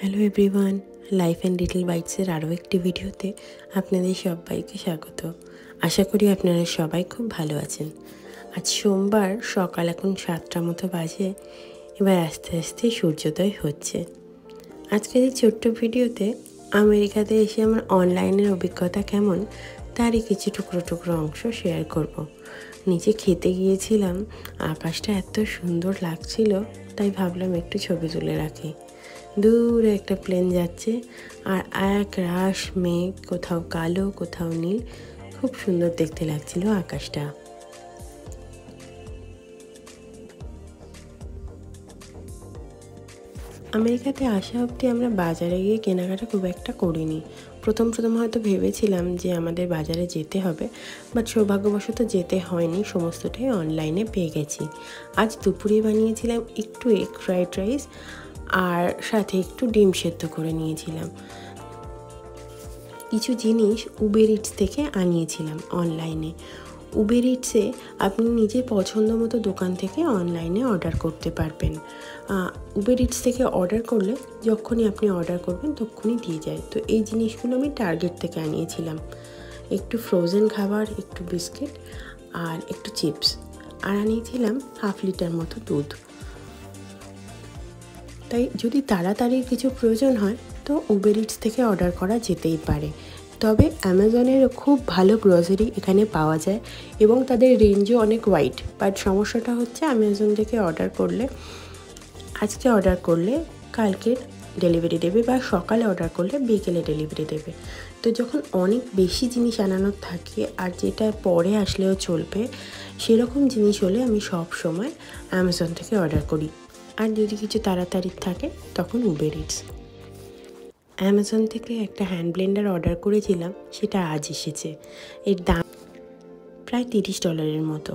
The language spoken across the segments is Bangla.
Hello everyone, life and little বাইটসের আরও একটি ভিডিওতে আপনাদের সবাইকে স্বাগত। আশা করি আপনারা সবাই খুব ভালো আছেন। আজ সোমবার সকাল এখন 7টা মতো বাজে। এবার আস্তে আস্তে সূর্যোদয় হচ্ছে। আজকের এই ছোট্ট ভিডিওতে আমেরিকাতে এসে আমার অনলাইনের অভিজ্ঞতা কেমন তারই কিছু টুকরো টুকরো অংশ শেয়ার করব। নিচে খেতে গিয়েছিলাম, আকাশটা এত সুন্দর লাগছিল, তাই ভাবলাম একটু ছবি তুলে রাখি। দূরে একটা প্লেন যাচ্ছে আর এক রাশ মেঘ, কোথাও কালো কোথাও নীল, খুব সুন্দর দেখতে লাগছিল আকাশটা। আমেরিকাতে আসা অবধি আমরা বাজারে গিয়ে কেনাকাটা খুব একটা করিনি। প্রথম হয়তো ভেবেছিলাম যে আমাদের বাজারে যেতে হবে, বাট সৌভাগ্যবশত যেতে হয়নি, সমস্তটাই অনলাইনে পেয়ে গেছি। আজ দুপুরে বানিয়েছিলাম একটু এগ ফ্রাইড রাইস আর সাথে একটু ডিম সেদ্ধ করে নিয়েছিলাম। কিছু জিনিস উবের ইটস থেকে আনিয়েছিলাম অনলাইনে। উবের ইটসে আপনি নিজের পছন্দ মতো দোকান থেকে অনলাইনে অর্ডার করতে পারবেন। উবের ইটস থেকে অর্ডার করলে যখনই আপনি অর্ডার করবেন তখনই দিয়ে যায়। তো এই জিনিসগুলো আমি টার্গেট থেকে আনিয়েছিলাম। একটু ফ্রোজেন খাবার, একটু বিস্কিট আর একটু চিপস, আর আনিয়েছিলাম 1/2 লিটার মতো দুধ। তাই যদি তাড়াতাড়ি কিছু প্রয়োজন হয় তো উবের ইটস থেকে অর্ডার করা যেতেই পারে। তবে অ্যামাজনের খুব ভালো গ্রসারি এখানে পাওয়া যায় এবং তাদের রেঞ্জও অনেক ওয়াইড। বাট সমস্যাটা হচ্ছে অ্যামাজন থেকে আজকে অর্ডার করলে কালকে ডেলিভারি দেবে, বা সকালে অর্ডার করলে বিকেলে ডেলিভারি দেবে। তো যখন অনেক বেশি জিনিস আনানোর থাকে আর যেটা পরে আসলেও চলবে, সেরকম জিনিস হলে আমি সব সময় অ্যামাজন থেকে অর্ডার করি। আর যদি কিছু তাড়াতাড়ি থাকে তখন উবের ইটস। অ্যামাজন থেকে একটা হ্যান্ড ব্লেন্ডার অর্ডার করেছিলাম, সেটা আজ এসেছে। এর দাম প্রায় $30 মতো।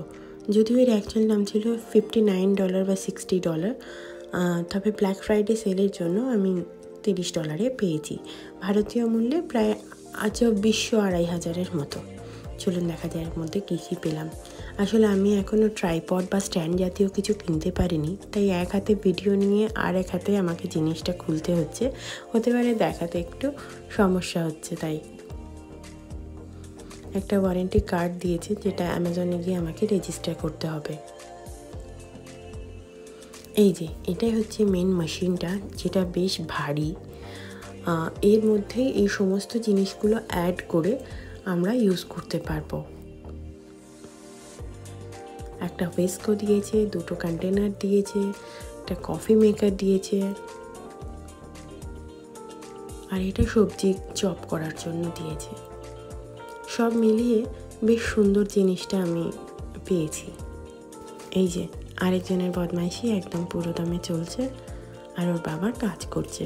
যদিও এর অ্যাকচুয়াল দাম ছিল $59 বা $60, তবে ব্ল্যাক ফ্রাইডে সেলের জন্য আমি $30 পেয়েছি। ভারতীয় মূল্যে প্রায় 2,200-2,500 মতো। চলুন দেখা যায় এর মধ্যে কী কী পেলাম। আসলে আমি এখনও ট্রাইপড বা স্ট্যান্ড জাতীয় কিছু কিনতে পারিনি, তাই এক হাতে ভিডিও নিয়ে আর এক হাতে আমাকে জিনিসটা খুলতে হচ্ছে। হতে পারে দেখাতে একটু সমস্যা হচ্ছে। তাই একটা ওয়ারেন্টি কার্ড দিয়েছে, যেটা অ্যামাজনে গিয়ে আমাকে রেজিস্টার করতে হবে। এই যে এটাই হচ্ছে মেন মেশিনটা, যেটা বেশ ভারী। এর মধ্যেই এই সমস্ত জিনিসগুলো অ্যাড করে আমরা ইউজ করতে পারবো। একটা হুইস্কো দিয়েছে, 2টো কন্টেনার দিয়েছে, একটা কফি মেকার দিয়েছে, আর এটা সবজি চপ করার জন্য দিয়েছে। সব মিলিয়ে বেশ সুন্দর জিনিসটা আমি পেয়েছি। এই যে আরেকজনের বদমাইশি একদম পুরো দমে চলছে, আর ওর বাবা কাজ করছে।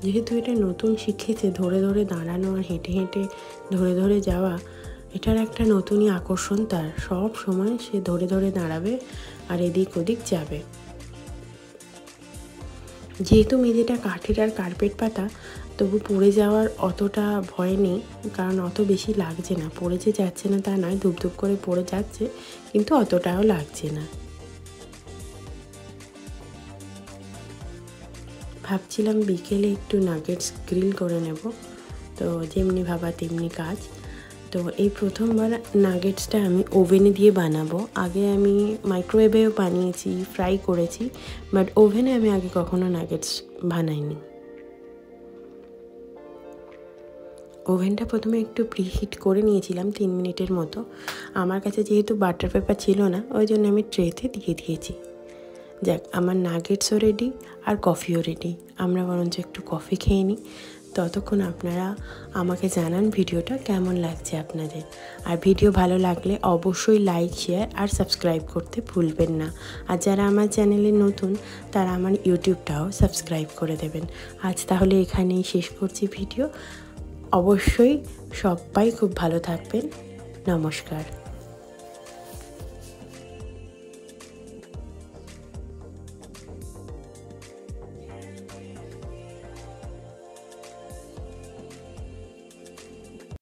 যেহেতু এটা নতুন শিখেছে ধরে ধরে দাঁড়ানো আর হেঁটে হেঁটে ধরে ধরে যাওয়া, এটার একটা নতুনই আকর্ষণ তার। সব সময় সে ধরে ধরে দাঁড়াবে আর এদিক ওদিক যাবে। যেহেতু মেঝেটা কাঠের আর কার্পেট পাতা, তবু পড়ে যাওয়ার অতটা ভয় নেই, কারণ অত বেশি লাগছে না। পড়ে যে যাচ্ছে না তা নয়, ধুপধুপ করে পড়ে যাচ্ছে, কিন্তু অতটাও লাগছে না। ভাবছিলাম বিকেলে একটু নাগেটস গ্রিল করে নেব, তো যেমনি ভাবা তেমনি কাজ। তো এই প্রথমবার নাগেটসটা আমি ওভেনে দিয়ে বানাবো। আগে আমি মাইক্রোওয়েভেও বানিয়েছি, ফ্রাই করেছি, বাট ওভেনে আমি আগে কখনো নাগেটস বানাইনি। ওভেনটা প্রথমে একটু প্রিহিট করে নিয়েছিলাম 3 মিনিটের মতো। আমার কাছে যেহেতু বাটার পেপার ছিল না, ওই জন্য আমি ট্রেতে দিয়ে দিয়েছি। যাক, আমার নাগেটসও রেডি আর কফিও রেডি। আমরা বরঞ্চ একটু কফি খেয়ে নিই। ততক্ষণ আপনারা আমাকে জানান ভিডিওটা কেমন লাগছে আপনাদের। আর ভিডিও ভালো লাগলে অবশ্যই লাইক, শেয়ার আর সাবস্ক্রাইব করতে ভুলবেন না। আর যারা আমার চ্যানেলে নতুন, তারা আমার ইউটিউবটাও সাবস্ক্রাইব করে দেবেন। আজ তাহলে এখানেই শেষ করছি ভিডিও। অবশ্যই সবাই খুব ভালো থাকবেন। নমস্কার।